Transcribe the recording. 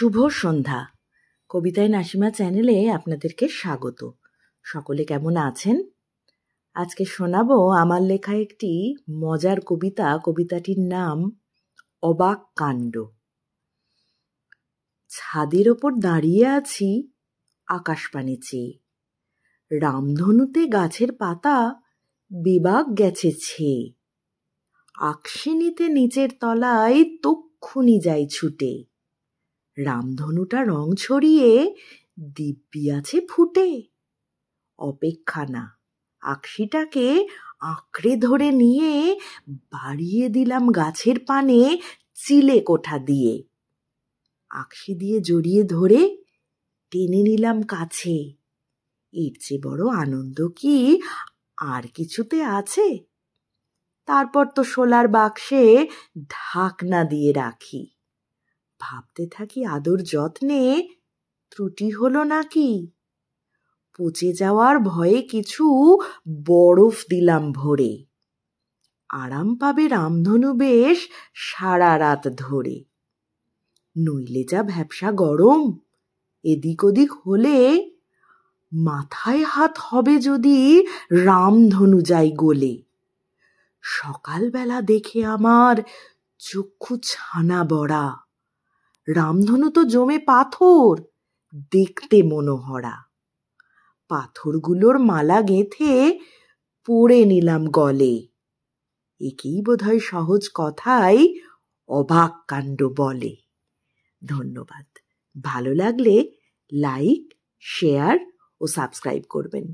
শুভ সন্ধ্যা। কবিতায় নাসিমা চ্যানেলে আপনাদেরকে স্বাগত। সকলে কেমন আছেন? আজকে শোনাবো আমার লেখা একটি মজার কবিতা। কবিতাটির নাম অবাক কাণ্ড। ছাদের ওপর দাঁড়িয়ে আছি আকাশপানে চেয়ে, রামধনুতে গাছের পাতা বেবাক গেছে ছেয়ে, আকশিনীতে নিচের তলায় তক্ষুনি যাই ছুটে, রামধনুটা রং ছড়িয়ে দিব্যি আছে ফুটে। অপেক্ষা না, আকশিটাকে আঁকড়ে ধরে নিয়ে বাড়িয়ে দিলাম গাছের পানে চিলে কোঠা দিয়ে। আকশি দিয়ে জড়িয়ে ধরে টেনে নিলাম কাছে। এর চেয়ে বড় আনন্দ কি আর কিছুতে আছে? তারপর তো শোলার বাক্সে ঢাকনা দিয়ে রাখি। ভাবতে থাকি আদর যত্নে ত্রুটি হলো নাকি। পচে যাওয়ার ভয়ে কিছু বরফ দিলাম ভরে, আরাম পাবে রামধনু বেশ সারা রাত ধরে। নইলে যা ভ্যাপসা গরম, এদিক ওদিক হলে মাথায় হাত হবে যদি রামধনু যাই গলে। সকালবেলা দেখে আমার চক্ষু ছানা বড়া, রামধনু তো জমে পাথর, দেখতে মনোহরা। পাথরগুলোর মালা গেঁথে পরে নিলাম গলে। একেই বোধহয় সহজ কথায় অবাক কাণ্ড বলে। ধন্যবাদ। ভালো লাগলে লাইক, শেয়ার ও সাবস্ক্রাইব করবেন।